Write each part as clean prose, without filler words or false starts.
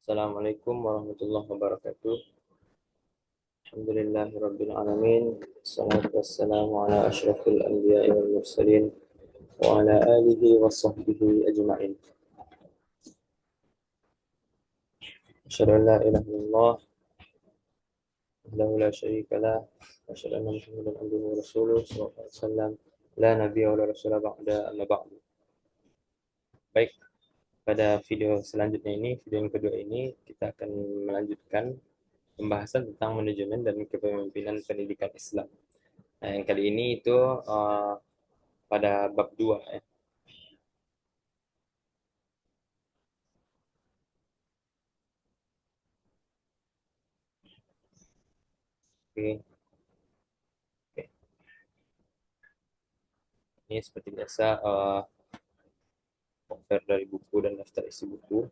Assalamualaikum warahmatullahi wabarakatuh. Alhamdulillahirabbil alamin. Wassalatu wassalamu ala asyrafil anbiya'i wal mursalin wa ala alihi wa sahbihi ajma'in. Asyhadu an la ilaha illallah wahdahu la syarika lah wa asyhadu anna Muhammadan abduhu wa rasuluh sallallahu alaihi wasallam la nabiyya wa la rasula ba'da amma ba'du. Baik, pada video selanjutnya ini, video yang kedua ini kita akan melanjutkan pembahasan tentang manajemen dan kepemimpinan pendidikan Islam. Nah, yang kali ini itu pada bab 2 ya. Oke, oke. Ini seperti biasa cover dari buku dan daftar isi buku.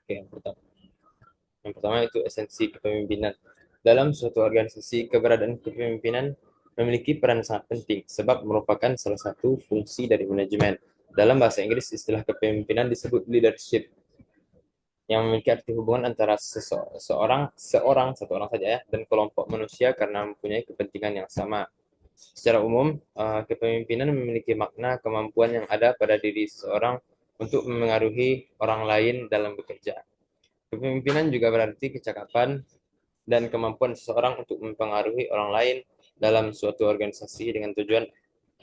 Oke, yang pertama itu esensi kepemimpinan. Dalam suatu organisasi, keberadaan kepemimpinan memiliki peran sangat penting sebab merupakan salah satu fungsi dari manajemen. Dalam bahasa Inggris, istilah kepemimpinan disebut leadership, yang memiliki arti hubungan antara satu orang saja ya, dan kelompok manusia karena mempunyai kepentingan yang sama. Secara umum, kepemimpinan memiliki makna kemampuan yang ada pada diri seseorang untuk memengaruhi orang lain dalam bekerja. Kepemimpinan juga berarti kecakapan dan kemampuan seseorang untuk mempengaruhi orang lain dalam suatu organisasi dengan tujuan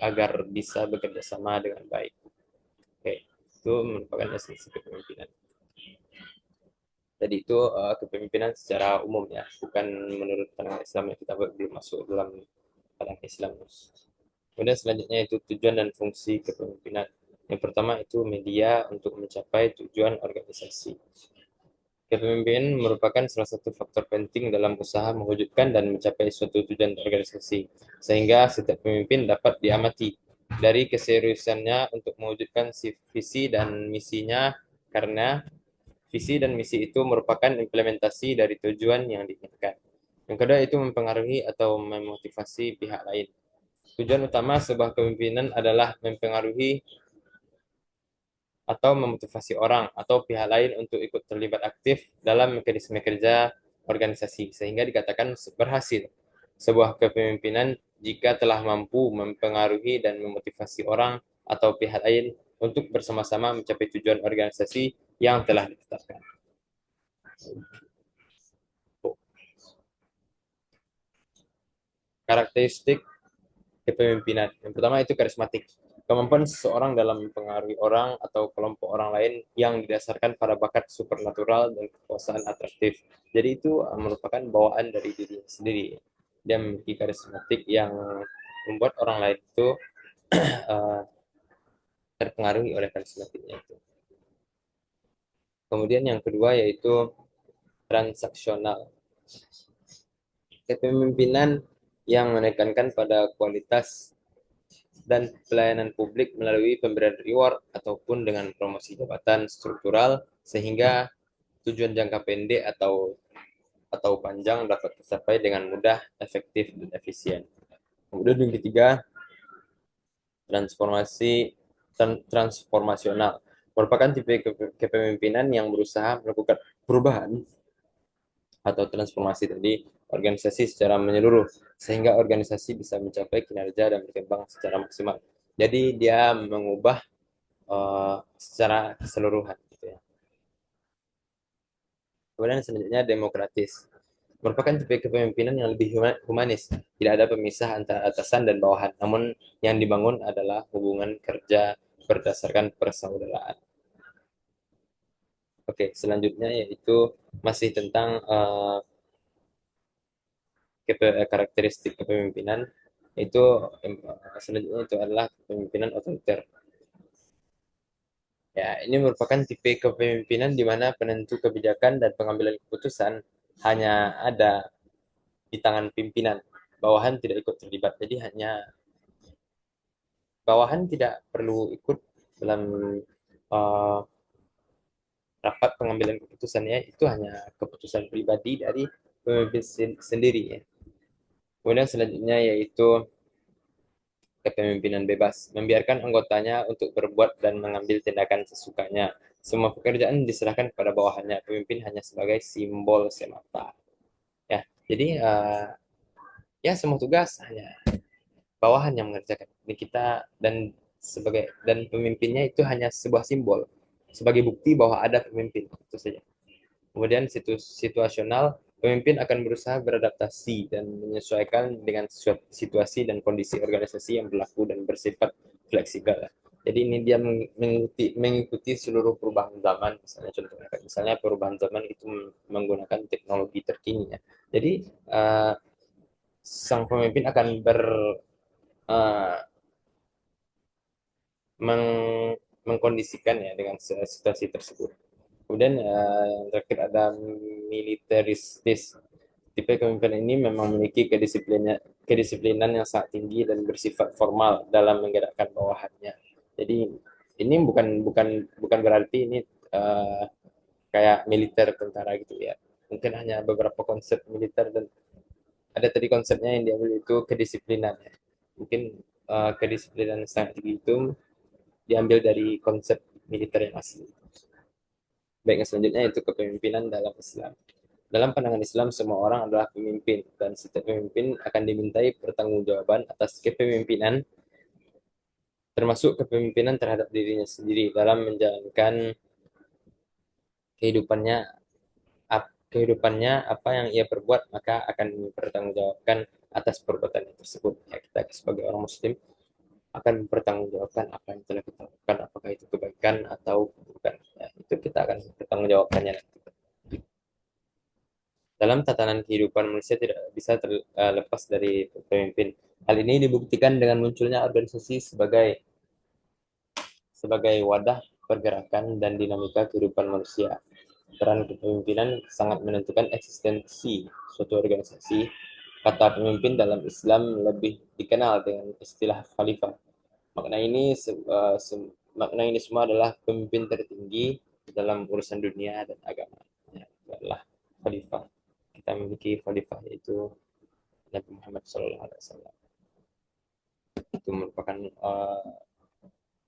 agar bisa bekerja sama dengan baik. Oke, itu merupakan esensi kepemimpinan. Jadi itu kepemimpinan secara umum ya, bukan menurut pandangan Islam yang kita belum masuk dalam pandangan Islam. Kemudian selanjutnya itu tujuan dan fungsi kepemimpinan. Yang pertama itu media untuk mencapai tujuan organisasi. Kepemimpinan merupakan salah satu faktor penting dalam usaha mewujudkan dan mencapai suatu tujuan organisasi, sehingga setiap pemimpin dapat diamati dari keseriusannya untuk mewujudkan visi dan misinya, karena visi dan misi itu merupakan implementasi dari tujuan yang diinginkan. Yang kedua itu mempengaruhi atau memotivasi pihak lain. Tujuan utama sebuah kepemimpinan adalah mempengaruhi atau memotivasi orang atau pihak lain untuk ikut terlibat aktif dalam mekanisme kerja organisasi, sehingga dikatakan berhasil. Sebuah kepemimpinan jika telah mampu mempengaruhi dan memotivasi orang atau pihak lain untuk bersama-sama mencapai tujuan organisasi yang telah ditetapkan. Karakteristik kepemimpinan. Yang pertama itu karismatik. Kemampuan seseorang dalam mempengaruhi orang atau kelompok orang lain yang didasarkan pada bakat supernatural dan kekuasaan atraktif. Jadi itu merupakan bawaan dari diri sendiri. Dia memiliki karismatik yang membuat orang lain itu uh, terpengaruhi oleh karismatiknya itu. Kemudian yang kedua yaitu transaksional. Kepemimpinan yang menekankan pada kualitas dan pelayanan publik melalui pemberian reward ataupun dengan promosi jabatan struktural, sehingga tujuan jangka pendek atau panjang dapat tercapai dengan mudah, efektif, dan efisien. Kemudian yang ketiga, transformasional merupakan tipe kepemimpinan yang berusaha melakukan perubahan atau transformasi tadi organisasi secara menyeluruh, sehingga organisasi bisa mencapai kinerja dan berkembang secara maksimal. Jadi dia mengubah secara keseluruhan gitu ya. Kemudian selanjutnya demokratis. Merupakan tipe kepemimpinan yang lebih humanis. Tidak ada pemisah antara atasan dan bawahan, namun yang dibangun adalah hubungan kerja berdasarkan persaudaraan. Oke, selanjutnya yaitu masih tentang karakteristik kepemimpinan. Itu selanjutnya itu adalah kepemimpinan otoriter. Ya, ini merupakan tipe kepemimpinan di mana penentu kebijakan dan pengambilan keputusan hanya ada di tangan pimpinan. Bawahan tidak ikut terlibat. Jadi hanya bawahan tidak perlu ikut dalam uh, rapat pengambilan keputusannya. Itu hanya keputusan pribadi dari pemimpin sendiri. Ya. Kemudian selanjutnya yaitu kepemimpinan bebas, membiarkan anggotanya untuk berbuat dan mengambil tindakan sesukanya, Semua pekerjaan diserahkan kepada bawahannya. Pemimpin hanya sebagai simbol semata. Ya, jadi ya semua tugas hanya bawahan yang mengerjakan. Ini kita dan pemimpinnya itu hanya sebuah simbol sebagai bukti bahwa ada pemimpin itu saja. Kemudian situasional, pemimpin akan berusaha beradaptasi dan menyesuaikan dengan situasi dan kondisi organisasi yang berlaku dan bersifat fleksibel. Jadi ini dia mengikuti seluruh perubahan zaman, misalnya contohnya, misalnya perubahan zaman itu menggunakan teknologi terkini ya. Jadi uh, sang pemimpin akan uh, mengkondisikan ya dengan situasi tersebut. Kemudian yang terakhir ada militeristis. Tipe kepemimpinan ini memang memiliki kedisiplinan yang sangat tinggi dan bersifat formal dalam menggerakkan bawahannya. Jadi ini bukan bukan bukan berarti ini uh, kayak militer tentara gitu ya. Mungkin hanya beberapa konsep militer dan ada tadi konsepnya yang diambil itu kedisiplinan ya. Mungkin kedisiplinan yang sangat tinggi itu diambil dari konsep militer yang asli. Baik, yang selanjutnya itu kepemimpinan dalam Islam. Dalam pandangan Islam, semua orang adalah pemimpin, dan setiap pemimpin akan dimintai pertanggungjawaban atas kepemimpinan, termasuk kepemimpinan terhadap dirinya sendiri dalam menjalankan kehidupannya. Kehidupannya apa yang ia perbuat, maka akan dipertanggungjawabkan atas perbuatan tersebut. Ya, kita sebagai orang Muslim akan mempertanggungjawabkan apa yang telah kita lakukan, apakah itu kebaikan atau bukan. Ya, itu kita akan mempertanggungjawabkannya nanti. Dalam tatanan kehidupan manusia tidak bisa terlepas dari pemimpin. Hal ini dibuktikan dengan munculnya organisasi sebagai wadah pergerakan dan dinamika kehidupan manusia. Peran kepemimpinan sangat menentukan eksistensi suatu organisasi. Kata pemimpin dalam Islam lebih dikenal dengan istilah khalifah. Makna ini makna ini semua adalah pemimpin tertinggi dalam urusan dunia dan agama. Ya, itu adalah khalifah. Kita memiliki khalifah yaitu Nabi Muhammad SAW. Itu merupakan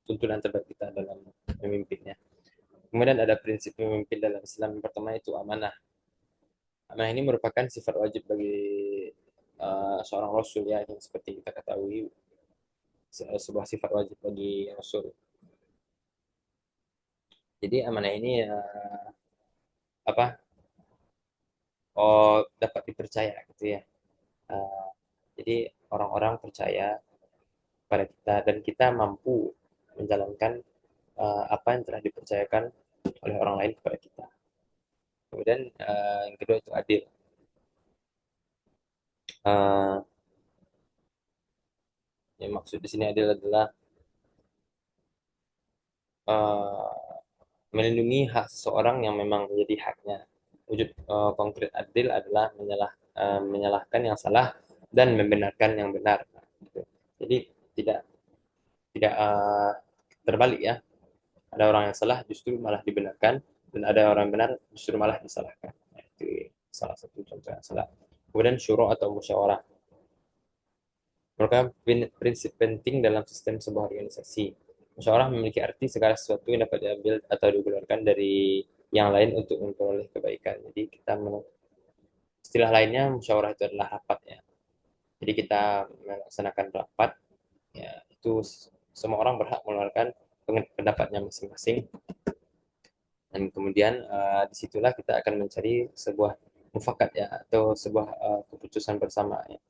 tuntunan terbaik kita dalam memimpinnya. Kemudian ada prinsip pemimpin dalam Islam. Yang pertama itu amanah. Amanah ini merupakan sifat wajib bagi seorang rasul ya, yang seperti kita ketahui sebuah sifat wajib bagi rasul. Jadi amanah ini apa? Oh, dapat dipercaya gitu ya. Uh, jadi orang-orang percaya pada kita dan kita mampu menjalankan apa yang telah dipercayakan oleh orang lain kepada kita. Kemudian yang kedua itu adil. Uh, yang maksud di sini adil adalah uh, melindungi hak seseorang yang memang menjadi haknya. Wujud konkret adil adalah menyalahkan yang salah dan membenarkan yang benar. Gitu. Jadi tidak tidak terbalik ya. Ada orang yang salah justru malah dibenarkan dan ada orang yang benar justru malah disalahkan. Nah, itu salah satu contoh yang salah. Kemudian syuro atau musyawarah merupakan prinsip penting dalam sistem sebuah organisasi. Musyawarah memiliki arti segala sesuatu yang dapat diambil atau dikeluarkan dari yang lain untuk memperoleh kebaikan. Jadi istilah lainnya musyawarah itu adalah rapat ya. Jadi kita melaksanakan rapat ya, itu semua orang berhak mengeluarkan pendapatnya masing-masing dan kemudian disitulah kita akan mencari sebuah mufakat ya atau sebuah keputusan bersama ya.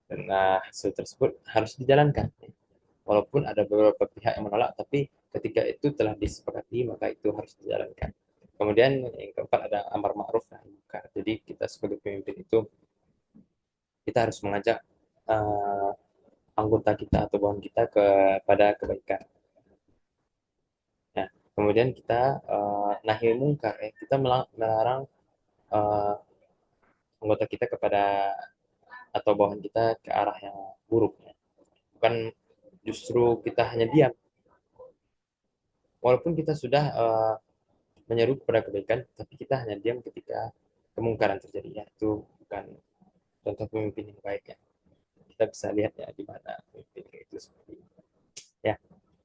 Dan hasil tersebut harus dijalankan. Walaupun ada beberapa pihak yang menolak, tapi ketika itu telah disepakati, maka itu harus dijalankan. Kemudian yang keempat ada amar ma'ruf nahi munkar. Jadi kita sebagai pemimpin itu kita harus mengajak uh, anggota kita atau bawahan kita kepada kebaikan. Nah, kemudian kita nahi mungkar, kita melarang uh, anggota kita kepada atau bawahan kita ke arah yang buruk. Ya. Bukan justru kita hanya diam, walaupun kita sudah menyeru kepada kebaikan, tapi kita hanya diam ketika kemungkaran terjadi. Ya, itu bukan contoh pemimpin yang baik ya. Kita bisa lihat ya di mana pemimpin itu seperti ini. Ya,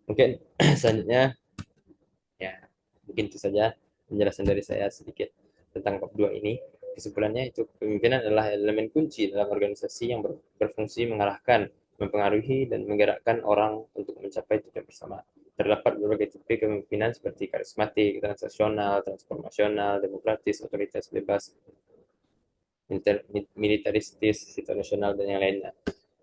mungkin selanjutnya ya Mungkin itu saja penjelasan dari saya sedikit tentang bab 2 ini. Kesimpulannya itu kepemimpinan adalah elemen kunci dalam organisasi yang berfungsi mengarahkan, mempengaruhi, dan menggerakkan orang untuk mencapai tujuan bersama. Terdapat berbagai tipe kepemimpinan seperti karismatik, transaksional, transformasional, demokratis, otoritas bebas, militaristis, situasional, dan yang lainnya.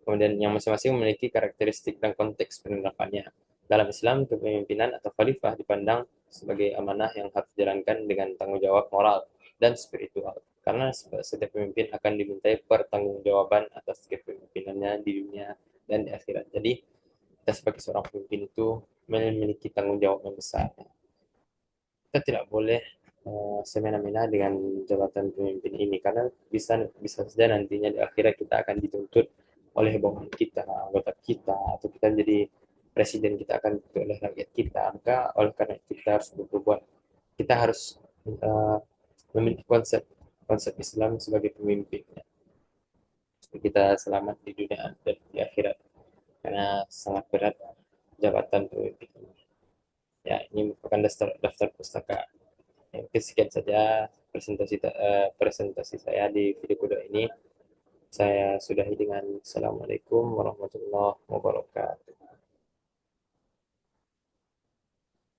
Kemudian yang masing-masing memiliki karakteristik dan konteks penerapannya. Dalam Islam, kepemimpinan atau khalifah dipandang sebagai amanah yang harus dijalankan dengan tanggung jawab moral dan spiritual. Karena setiap pemimpin akan dimintai pertanggungjawaban atas kepemimpinannya di dunia dan di akhirat. Jadi, kita sebagai seorang pemimpin itu memiliki tanggung jawab yang besar. Kita tidak boleh semena-mena dengan jabatan pemimpin ini karena bisa bisa saja nantinya di akhirat kita akan dituntut oleh bawahan kita, anggota kita, atau kita jadi presiden, kita akan dituntut oleh rakyat kita. Maka oleh karena itu kita harus berbuat, kita harus uh, memiliki konsep konsep Islam sebagai pemimpin, ya. Supaya kita selamat di dunia dan di akhirat karena sangat berat jabatan pemimpin ini. Ya, ini merupakan daftar pustaka. Ya, mungkin sekian saja presentasi saya di video kedua ini. Saya sudahi dengan Assalamualaikum warahmatullahi wabarakatuh.